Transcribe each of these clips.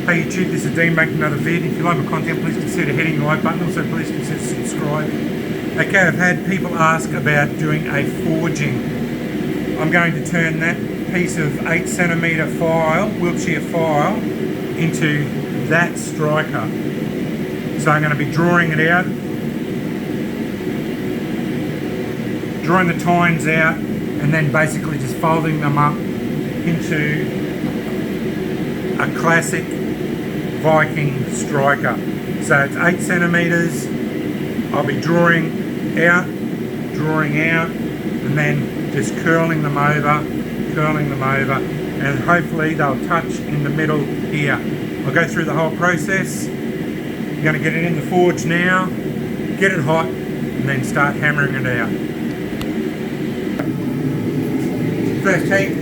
Hey YouTube, this is Dean making another vid. If you like my content, please consider hitting the like button. Also, please consider subscribing. Okay, I've had people ask about doing a forging. I'm going to turn that piece of 8cm file, Wiltshire file, into that striker. So I'm going to be drawing it out, drawing the tines out, and then basically just folding them up into a classic Viking striker. So it's 8cm. I'll be drawing out, and then just curling them over, and hopefully they'll touch in the middle here. I'll go through the whole process. I'm going to get it in the forge now, get it hot, and then start hammering it out. First heat.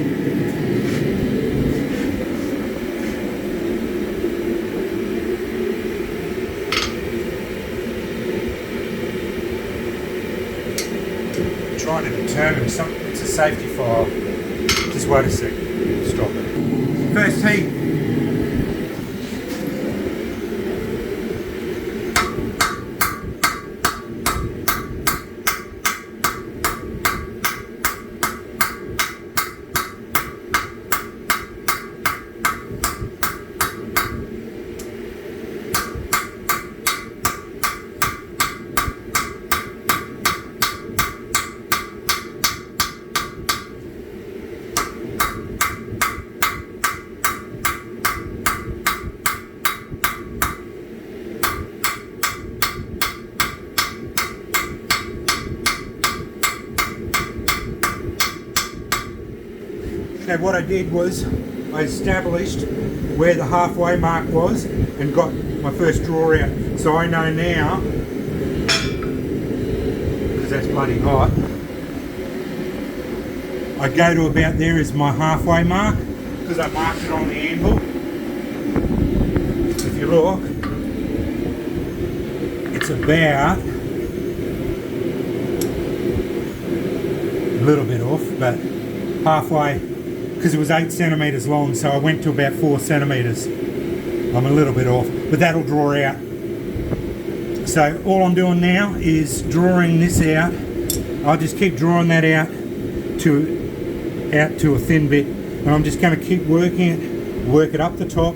Trying to determine something. It's a safety file. Just wait a sec. Stop it. First heat. Now what I did was I established where the halfway mark was and got my first draw out. So I know now, because that's bloody hot, I go to about there as my halfway mark because I marked it on the anvil. If you look, it's about a little bit off, but halfway, because it was 8cm long, so I went to about 4cm. I'm a little bit off, but that'll draw out. So all I'm doing now is drawing this out. I'll just keep drawing that out to a thin bit, and I'm just going to keep working it, work it up the top,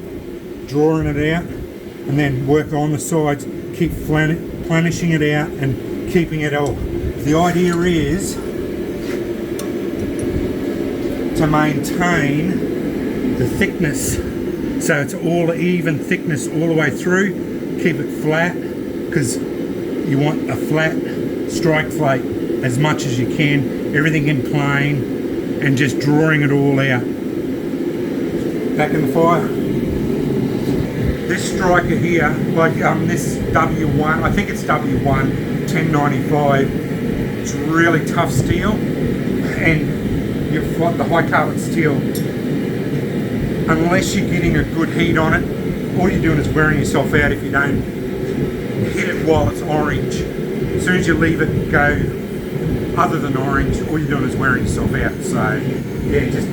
drawing it out, and then work on the sides, keep planishing it out and keeping it off. The idea is to maintain the thickness, so it's all even thickness all the way through. Keep it flat, because you want a flat strike plate as much as you can, everything in plane, and just drawing it all out. Back in the fire. This striker here, like this W1, I think it's W1 1095, it's really tough steel, and the high carbon steel, unless you're getting a good heat on it, all you're doing is wearing yourself out if you don't hit it while it's orange. As soon as you leave it go other than orange, all you're doing is wearing yourself out. So yeah, just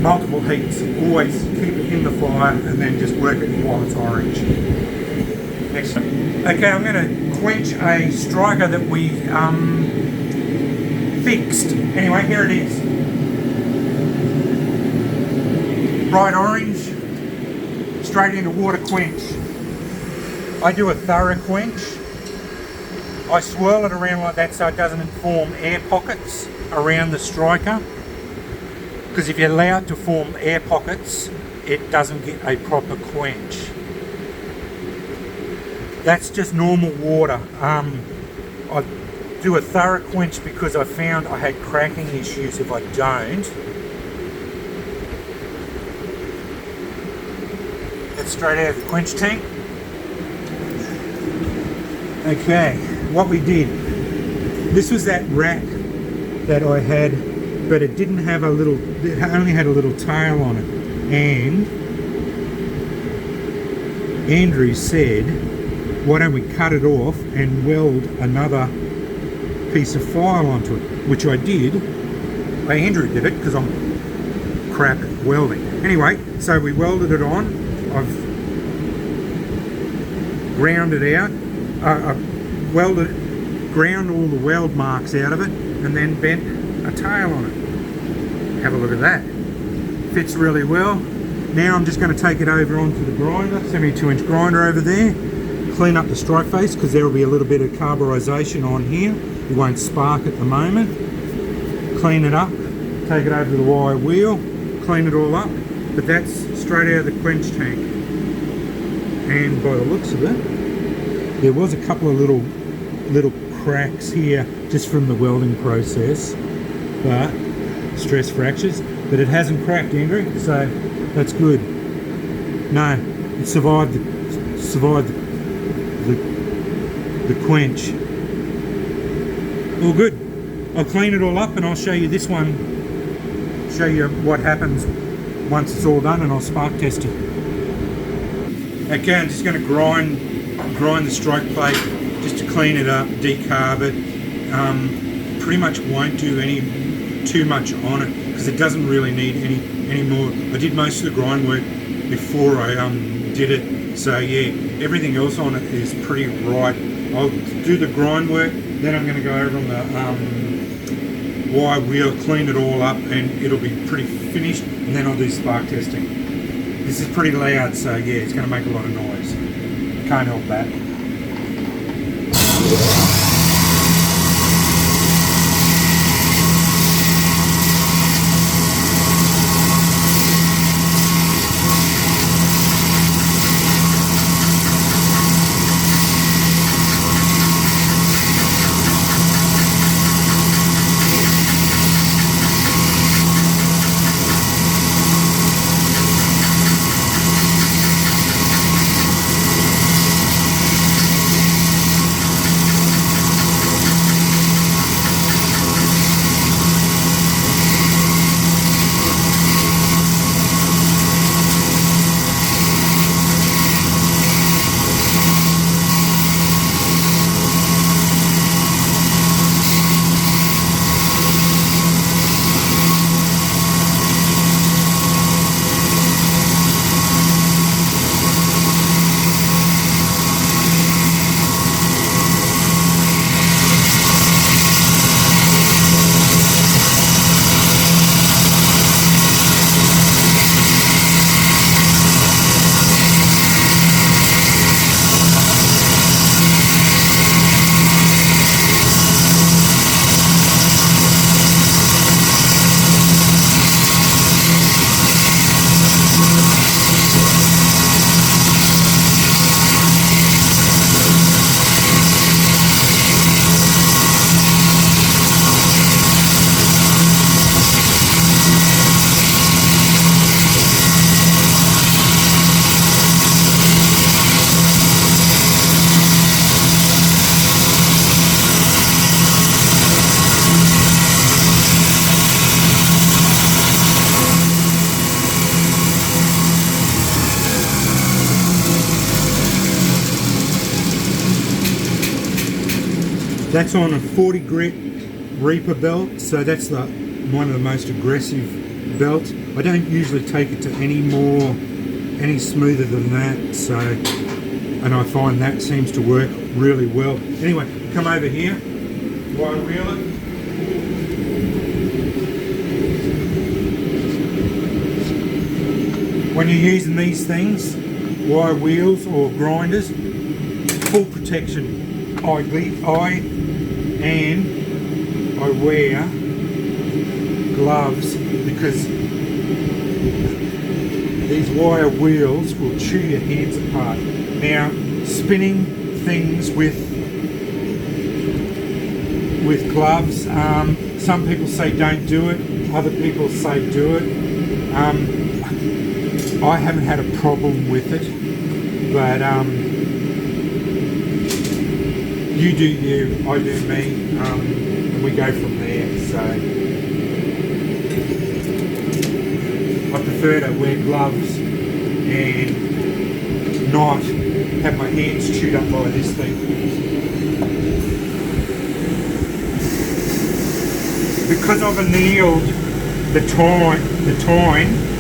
multiple heats, always keep it in the fire and then just work it while it's orange. Next. Okay, I'm going to quench a striker that we fixed. Anyway, here it is. Bright orange, straight into water quench. I do a thorough quench. I swirl it around like that so it doesn't form air pockets around the striker, because if you allow it to form air pockets, it doesn't get a proper quench. That's just normal water. I do a thorough quench because I found I had cracking issues if I don't. Straight out of the quench tank. Okay, what we did, this was that rack that I had, but it didn't have a little, it only had a little tail on it, and Andrew said, why don't we cut it off and weld another piece of file onto it, which I did. Andrew did it because I'm crap at welding. Anyway, so we welded it on. I've ground it out. I ground all the weld marks out of it, and then bent a tail on it. Have a look at that. Fits really well. Now I'm just going to take it over onto the grinder, 72-inch grinder over there. Clean up the strike face because there will be a little bit of carburization on here. It won't spark at the moment. Clean it up, take it over to the wire wheel, clean it all up. But that's straight out of the quench tank. And by the looks of it, there was a couple of little cracks here just from the welding process, but stress fractures. But it hasn't cracked, Andrew, so that's good. No, it survived the quench. All good. I'll clean it all up and I'll show you this one. Show you what happens once it's all done, and I'll spark test it. Okay, I'm just going to grind the strike plate just to clean it up, decarb it. Pretty much won't do too much on it because it doesn't really need any more. I did most of the grind work before I did it, so yeah, everything else on it is pretty right. I'll do the grind work, then I'm going to go over on the wire wheel, clean it all up, and it'll be pretty finished, and then I'll do spark testing. This is pretty loud, so yeah, it's going to make a lot of noise. Can't help that. That's on a 40 grit Reaper belt, so that's one of the most aggressive belts. I don't usually take it to any smoother than that, so, and I find that seems to work really well. Anyway, come over here, wire wheel it. When you're using these things, wire wheels or grinders, full protection. I wear gloves because these wire wheels will chew your hands apart. Now, spinning things with gloves, some people say don't do it, other people say do it. I haven't had a problem with it, but you do you, I do me, and we go from there. So I prefer to wear gloves and not have my hands chewed up by this thing. Because I've annealed the tine,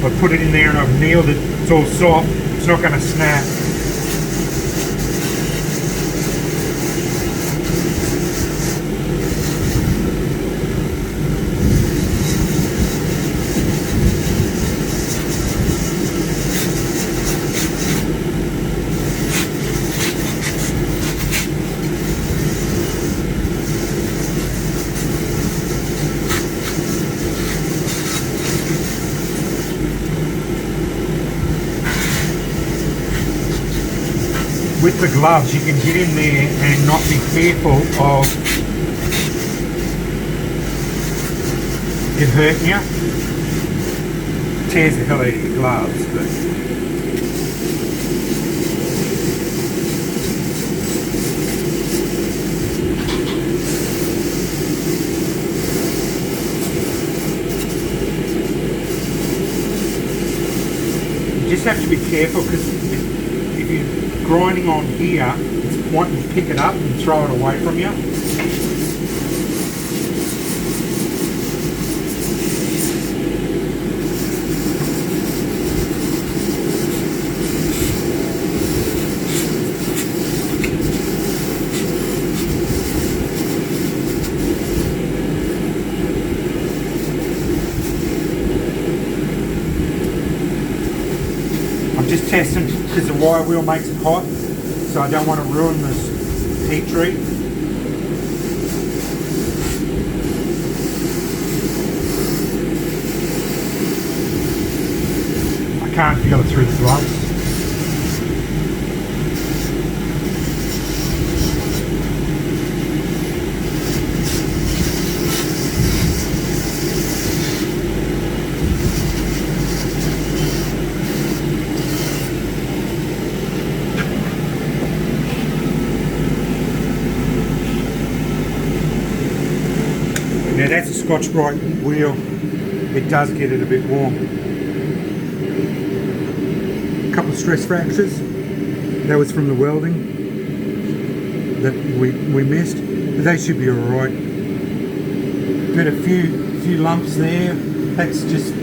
I put it in there and I've annealed it, it's all soft, it's not going to snap. with the gloves you can get in there and not be careful of it hurting you. Tears the hell out of your gloves, but you just have to be careful, because if you're grinding on here, it's wanting to pick it up and throw it away from you. I'm just testing because the wire wheel makes it hot, so I don't want to ruin this heat treat. I can't feel it through the gloves. Now that's a Scotch-Brite wheel. It does get it a bit warm. A couple of stress fractures. That was from the welding that we missed, but they should be alright. Had a few lumps there. That's just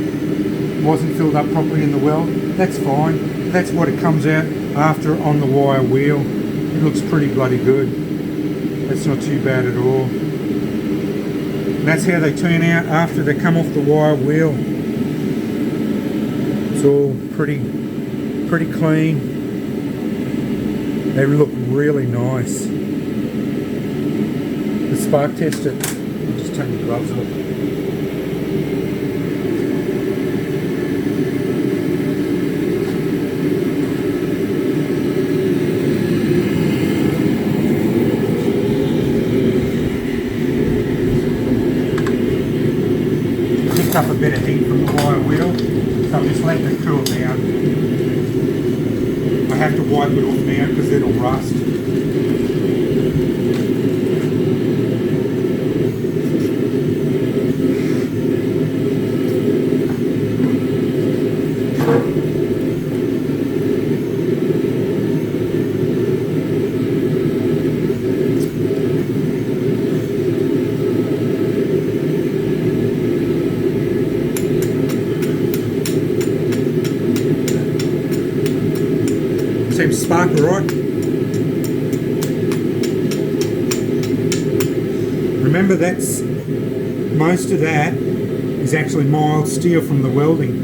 wasn't filled up properly in the weld. That's fine. That's what it comes out after on the wire wheel. It looks pretty bloody good. That's not too bad at all. And that's how they turn out after they come off the wire wheel. It's all pretty clean. They look really nice. The spark tester, I'll just take the gloves off. Up a bit of heat from the wire wheel, so I'm just letting it cool down. I have to wipe it off now because it'll rust. Seems spark alright. Remember, that's most of that is actually mild steel from the welding.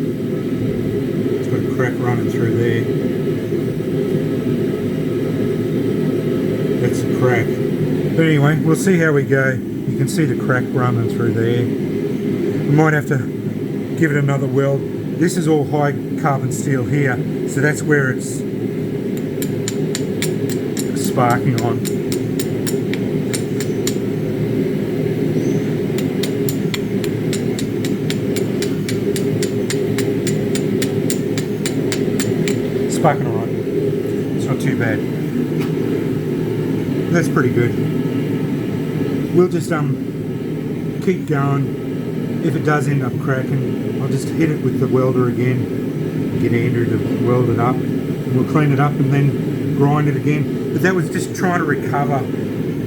It's got a crack running through there. That's a crack. But anyway, we'll see how we go. You can see the crack running through there. We might have to give it another weld. This is all high carbon steel here, so that's where it's sparking on. Sparking alright. It's not too bad. That's pretty good. We'll just keep going. If it does end up cracking, I'll just hit it with the welder again. Get Andrew to weld it up. And we'll clean it up and then grind it again. But that was just trying to recover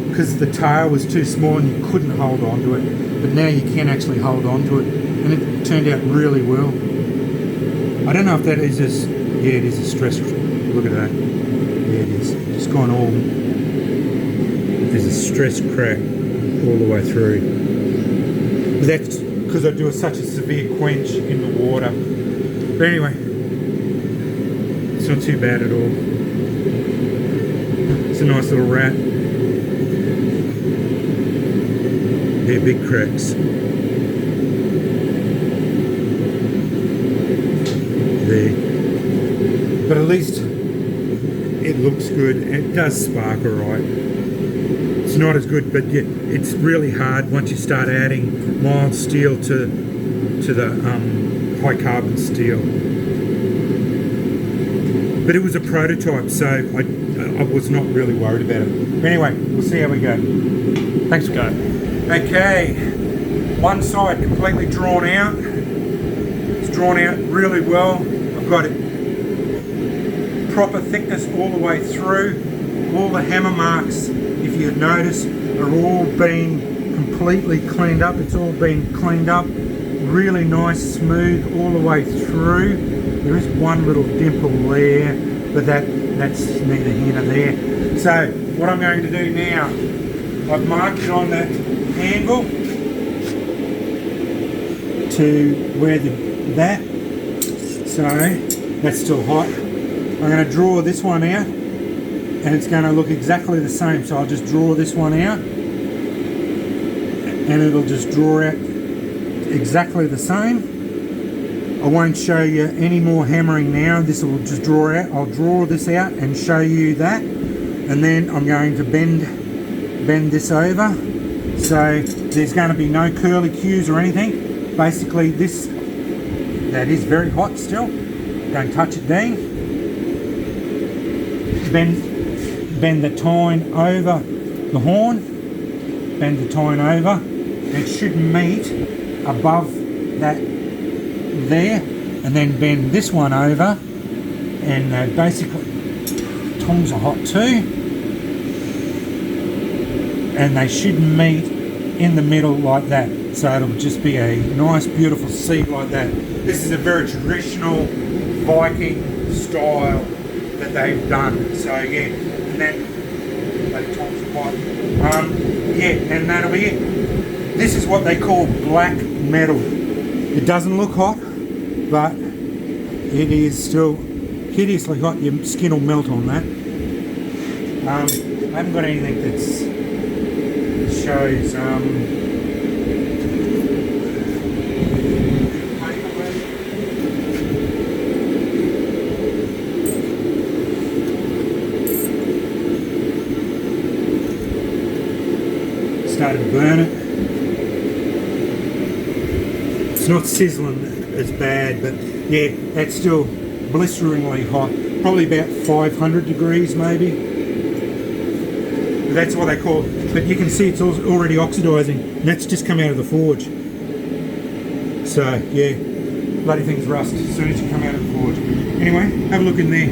because the tail was too small and you couldn't hold on to it. But now you can actually hold on to it, and it turned out really well. I don't know if that is just, yeah, it is a stress. Look at that. Yeah, it is. It's gone all. There's a stress crack all the way through. But that's because I do such a severe quench in the water. But anyway, it's not too bad at all. It's a nice little rat. They're big cracks. There. But at least it looks good and it does spark alright. It's not as good, but yeah, it's really hard once you start adding mild steel to the high carbon steel. But it was a prototype, so I was not really worried about it. But anyway, we'll see how we go. Thanks for going. Okay, one side completely drawn out. It's drawn out really well. I've got it proper thickness all the way through. All the hammer marks, if you notice, are all being completely cleaned up. It's all been cleaned up, really nice, smooth all the way through. There is one little dimple there, but that's neither here nor there. So what I'm going to do now, I've marked it on that angle to where that, so that's still hot. I'm going to draw this one out and it's going to look exactly the same. So I'll just draw this one out and it'll just draw out exactly the same. I won't show you any more hammering now. This will just draw out. I'll draw this out and show you that, and then I'm going to bend this over. So there's going to be no curly cues or anything. Basically that is very hot still. Don't touch it down. Bend the tine over the horn. Bend the tine over. It should meet above that there, and then bend this one over, and basically tongs are hot too, and they should meet in the middle like that. So it'll just be a nice beautiful seat like that. This is a very traditional Viking style that they've done. So yeah, and then they tongs are hot. Yeah, and that'll be it. This is what they call black metal. It doesn't look hot, but it is still hideously hot. Your skin will melt on that. I haven't got anything that shows started to burn it. It's not sizzling as bad, but yeah, that's still blisteringly hot. Probably about 500 degrees maybe. But that's what they call it. But you can see it's already oxidizing, and that's just come out of the forge. So yeah, bloody things rust as soon as you come out of the forge. Anyway, have a look in there.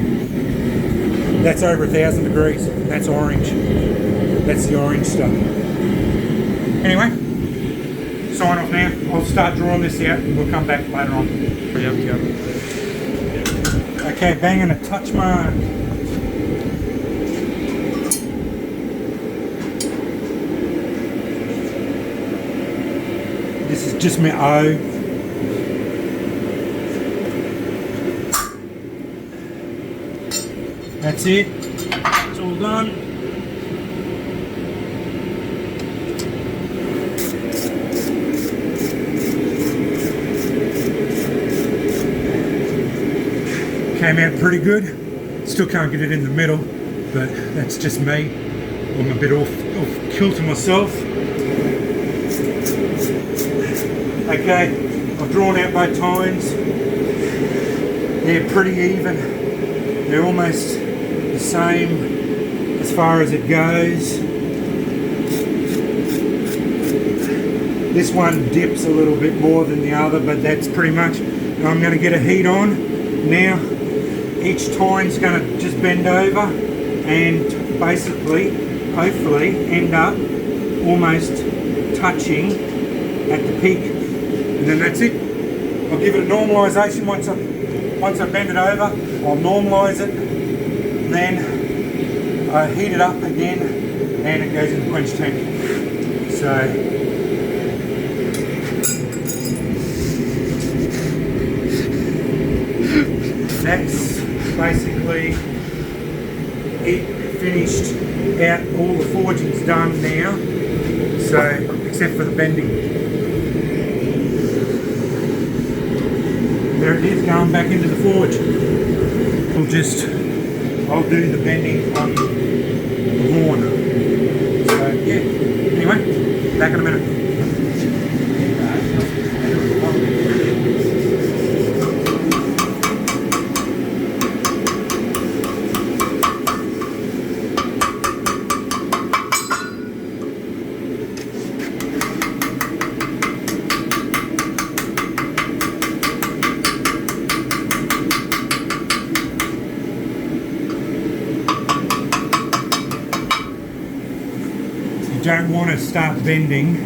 That's over 1,000 degrees. That's orange. That's the orange stuff. Anyway, sign off now. I'll start drawing this out and we'll come back later on. Okay, banging a touch mark. This is just my O. That's it. It's all done. Came out pretty good. Still can't get it in the middle, but that's just me. I'm a bit off kilter myself. Okay, I've drawn out both tines. They're pretty even. They're almost the same as far as it goes. This one dips a little bit more than the other, but that's pretty much. I'm going to get a heat on now. Each tine's going to just bend over and basically, hopefully, end up almost touching at the peak, and then that's it. I'll give it a normalisation once I bend it over. I'll normalise it, then I heat it up again, and it goes in the quench tank. So. That's basically it, finished out. All the forging's done now, so except for the bending. There it is, going back into the forge. We'll just I'll do the bending on the horn. So yeah, anyway, back in a minute. You don't want to start bending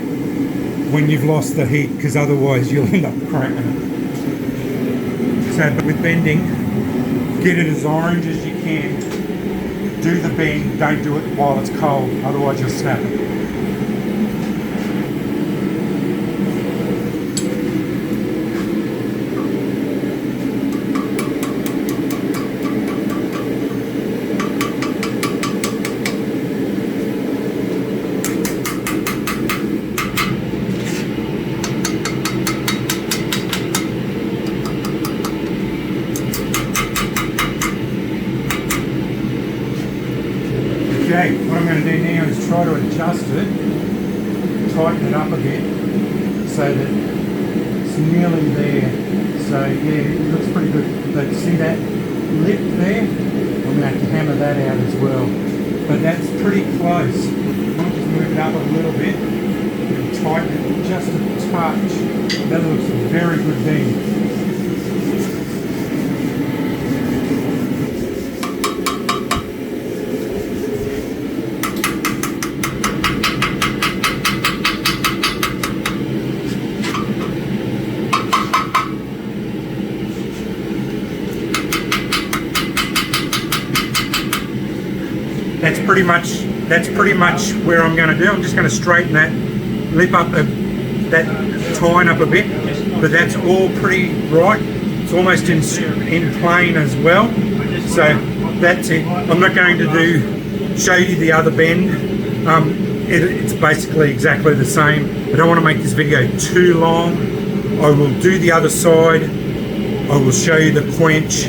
when you've lost the heat, because otherwise you'll end up cracking it. So but with bending, get it as orange as you can. Do the bend, don't do it while it's cold, otherwise you'll snap it. Okay, what I'm going to do now is try to adjust it, tighten it up a bit so that it's nearly there. So yeah, it looks pretty good. But see that lip there? I'm going to have to hammer that out as well. But that's pretty close. I'll just move it up a little bit and tighten it just a touch. That looks a very good bend. That's pretty much where I'm going to do. I'm just going to straighten that lip up, that tine up a bit, but that's all pretty right. It's almost in plane as well. So that's it. I'm not going to show you the other bend. It's basically exactly the same. I don't want to make this video too long. I will do the other side. I will show you the quench.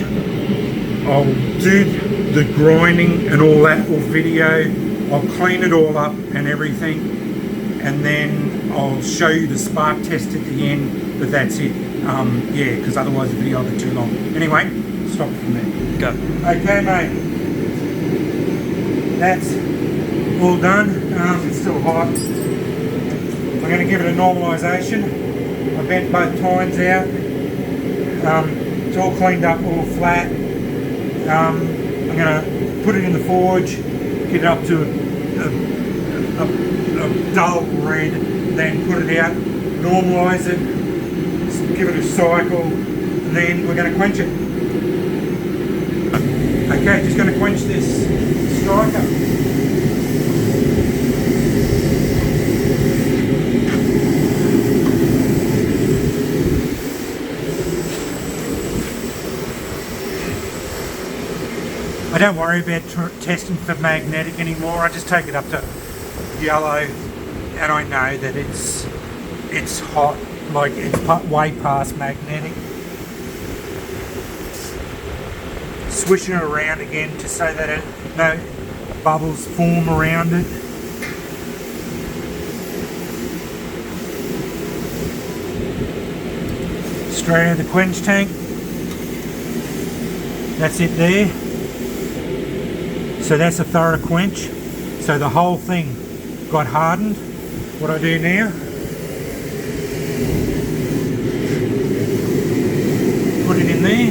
I'll do the grinding and all that video. I'll clean it all up and everything, and then I'll show you the spark test at the end, but that's it. Yeah, because otherwise the video will be too long. Anyway, stop it from there. Go. Okay, mate. That's all done. It's still hot. I'm going to give it a normalisation. I bent both tines out. It's all cleaned up, all flat. I'm going to put it in the forge, get it up to a dull red, then put it out, normalise it, give it a cycle, and then we're going to quench it. Okay, just going to quench this striker. I don't worry about testing for magnetic anymore. I just take it up to yellow, and I know that it's hot, like it's way past magnetic. Swishing it around again just so that no bubbles form around it. Straight out of the quench tank. That's it there. So that's a thorough quench. So the whole thing got hardened. What I do now, put it in there.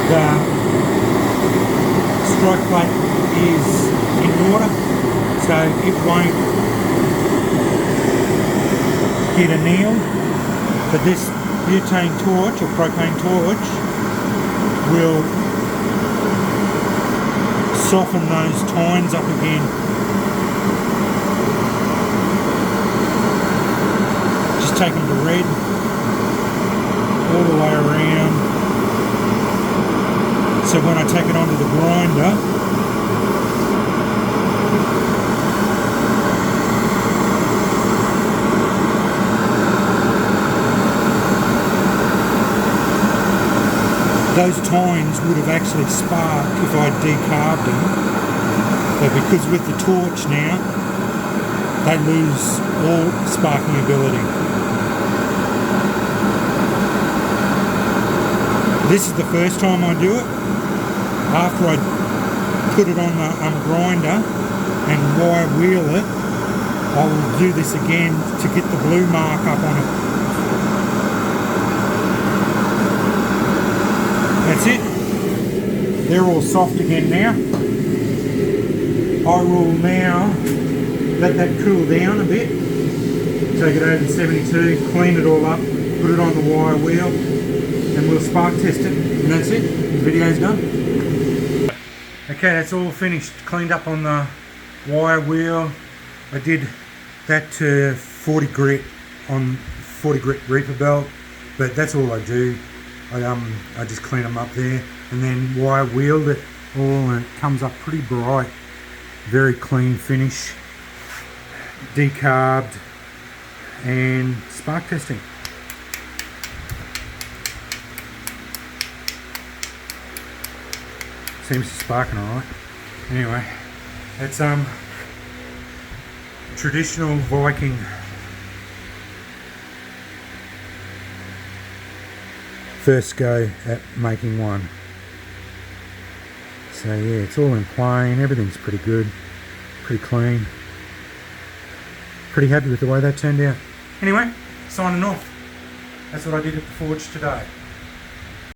The strike plate is in water, so it won't get annealed, but this butane torch or propane torch will soften those tines up again. Just take them to red all the way around, so when I take it onto the grinder those tines would have actually sparked if I'd decarbed them, but because with the torch now, they lose all sparking ability. This is the first time I do it. After I put it on the grinder and wire wheel it, I will do this again to get the blue mark up on it. That's it. They're all soft again now. I will now let that cool down a bit. Take it over to 72, clean it all up, put it on the wire wheel, and we'll spark test it. And that's it. The video's done. Okay, that's all finished. Cleaned up on the wire wheel. I did that to 40 grit on 40 grit reaper belt, but that's all I do. I just clean them up there and then wire wheeled it all, and it comes up pretty bright. Very clean finish. Decarbed and spark testing. Seems to sparking alright. Anyway, that's traditional Viking first go at making one. So yeah, it's all in plane, everything's pretty good, pretty clean. Pretty happy with the way that turned out. Anyway, signing off. That's what I did at the forge today.